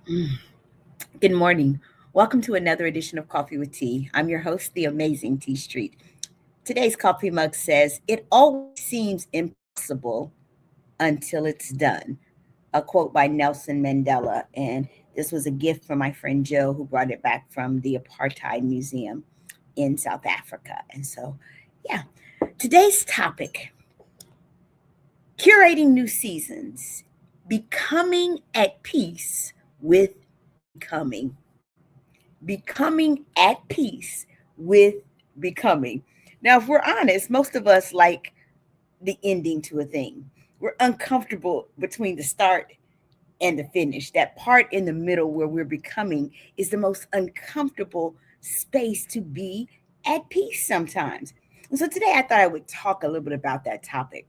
Mm. Good morning. Welcome to another edition of Coffee with Tea. I'm your host, the amazing Tea Street. Today's coffee mug says, "It always seems impossible until it's done." A quote by Nelson Mandela. And this was a gift from my friend Joe, who brought it back from the Apartheid Museum in South Africa. And so, yeah, today's topic: curating new seasons, becoming at peace with becoming. Becoming at peace with becoming. Now, if we're honest, most of us like the ending to a thing. We're uncomfortable between the start and the finish. That part in the middle where we're becoming is the most uncomfortable space to be at peace sometimes. And so today I thought I would talk a little bit about that topic.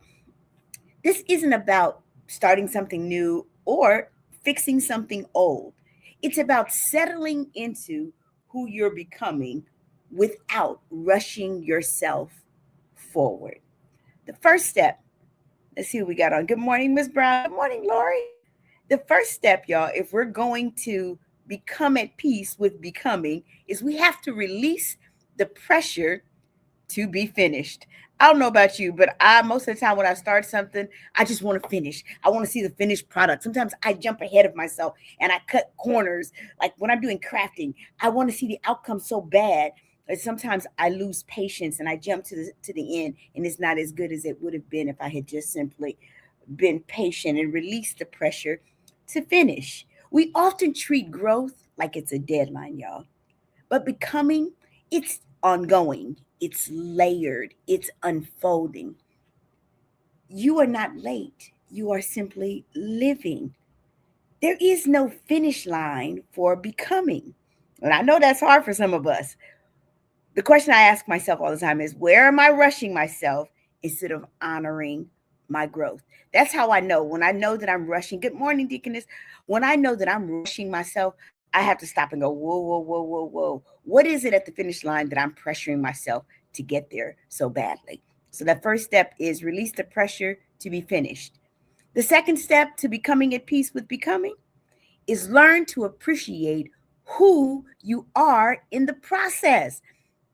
This isn't about starting something new or fixing something old. It's about settling into who you're becoming without rushing yourself forward. The first step, let's see what we got on. Good morning, Miss Brown. Good morning, Lori. The first step, y'all, if we're going to become at peace with becoming, is we have to release the pressure to be finished. I don't know about you, but I most of the time when I start something, I just want to finish. I want to see the finished product. Sometimes I jump ahead of myself and I cut corners. Like when I'm doing crafting, I want to see the outcome so bad that sometimes I lose patience and I jump to the end, and it's not as good as it would have been if I had just simply been patient and released the pressure to finish. We often treat growth like it's a deadline, y'all. But becoming, it's ongoing, it's layered, it's unfolding. You are not late, you are simply living. There is no finish line for becoming. And I know that's hard for some of us. The question I ask myself all the time is, where am I rushing myself instead of honoring my growth? That's how I know. When I know that I'm rushing, good morning, Deaconess. When I know that I'm rushing myself, I have to stop and go, whoa, whoa, whoa, whoa, whoa. What is it at the finish line that I'm pressuring myself to get there so badly? So the first step is release the pressure to be finished. The second step to becoming at peace with becoming is learn to appreciate who you are in the process.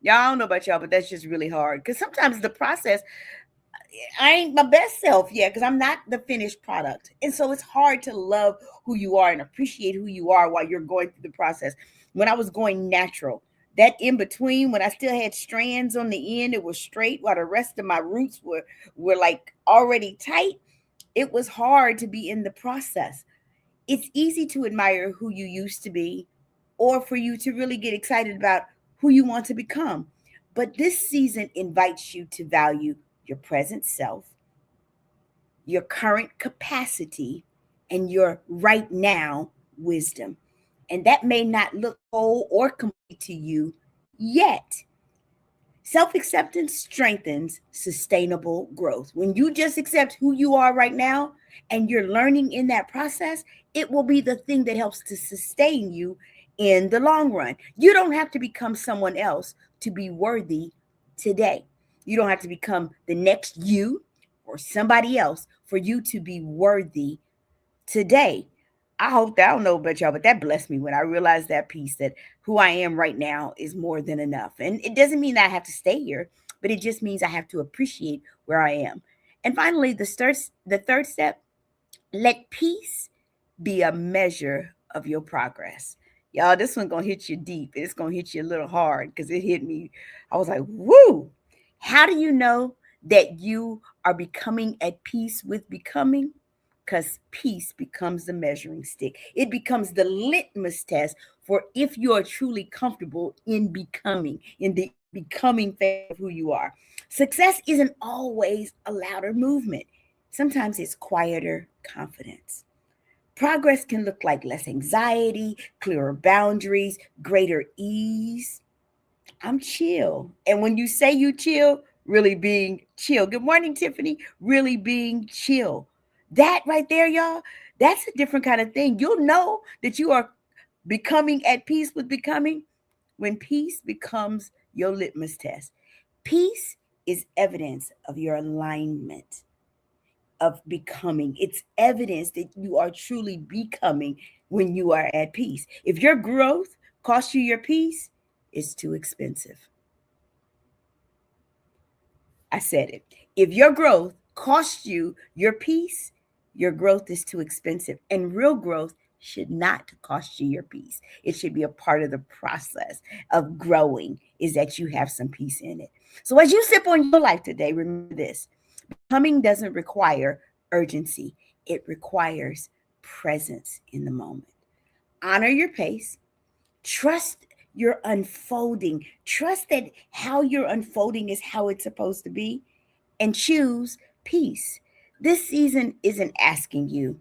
Y'all, I don't know about y'all, but that's just really hard because sometimes the process, I ain't my best self yet because I'm not the finished product. And so it's hard to love who you are and appreciate who you are while you're going through the process. When I was going natural, that in between, when I still had strands on the end, it was straight while the rest of my roots were like already tight. It was hard to be in the process. It's easy to admire who you used to be or for you to really get excited about who you want to become. But this season invites you to value your present self, your current capacity, and your right now wisdom. And that may not look whole or complete to you yet. Self acceptance strengthens sustainable growth. When you just accept who you are right now and you're learning in that process, it will be the thing that helps to sustain you in the long run. You don't have to become someone else to be worthy today. You don't have to become the next you or somebody else for you to be worthy today. I hope that, I don't know about y'all, but that blessed me when I realized that piece that who I am right now is more than enough. And it doesn't mean that I have to stay here, but it just means I have to appreciate where I am. And finally, the third step, let peace be a measure of your progress. Y'all, this one gonna hit you deep. It's gonna hit you a little hard because it hit me. I was like, woo. How do you know that you are becoming at peace with becoming? Because peace becomes the measuring stick. It becomes the litmus test for if you are truly comfortable in becoming, in the becoming phase of who you are. Success isn't always a louder movement. Sometimes it's quieter confidence. Progress can look like less anxiety, clearer boundaries, greater ease. I'm chill. And when you say you chill, really being chill. Good morning, Tiffany. Really being chill. That right there, y'all, that's a different kind of thing. You'll know that you are becoming at peace with becoming when peace becomes your litmus test. Peace is evidence of your alignment, of becoming. It's evidence that you are truly becoming when you are at peace. If your growth costs you your peace, it's too expensive. I said it. If your growth costs you your peace, your growth is too expensive. And real growth should not cost you your peace. It should be a part of the process of growing, is that you have some peace in it. So as you sip on your life today, remember this: becoming doesn't require urgency, it requires presence in the moment. Honor your pace. Trust your unfolding. Trust that how you're unfolding is how it's supposed to be, and choose peace. This season isn't asking you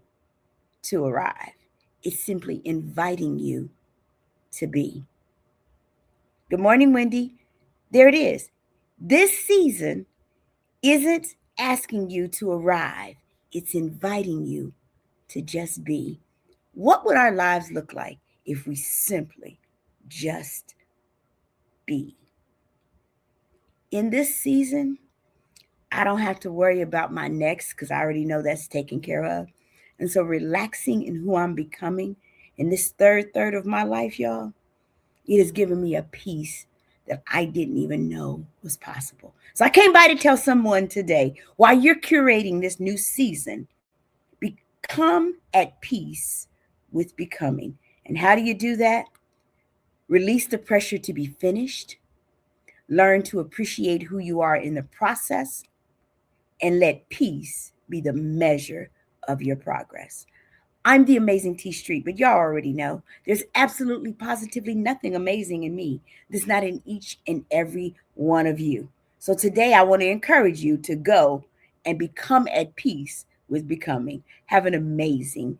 to arrive, it's simply inviting you to be. Good morning, Wendy. There it is. This season isn't asking you to arrive, it's inviting you to just be. What would our lives look like if we simply just be? In this season, I don't have to worry about my next because I already know that's taken care of. And so relaxing in who I'm becoming in this third of my life, y'all, it has given me a peace that I didn't even know was possible. So I came by to tell someone today, while you're curating this new season, become at peace with becoming. And how do you do that? Release the pressure to be finished, learn to appreciate who you are in the process, and let peace be the measure of your progress. I'm the amazing T Street, but y'all already know there's absolutely positively nothing amazing in me that's not in each and every one of you. So today I want to encourage you to go and become at peace with becoming. Have an amazing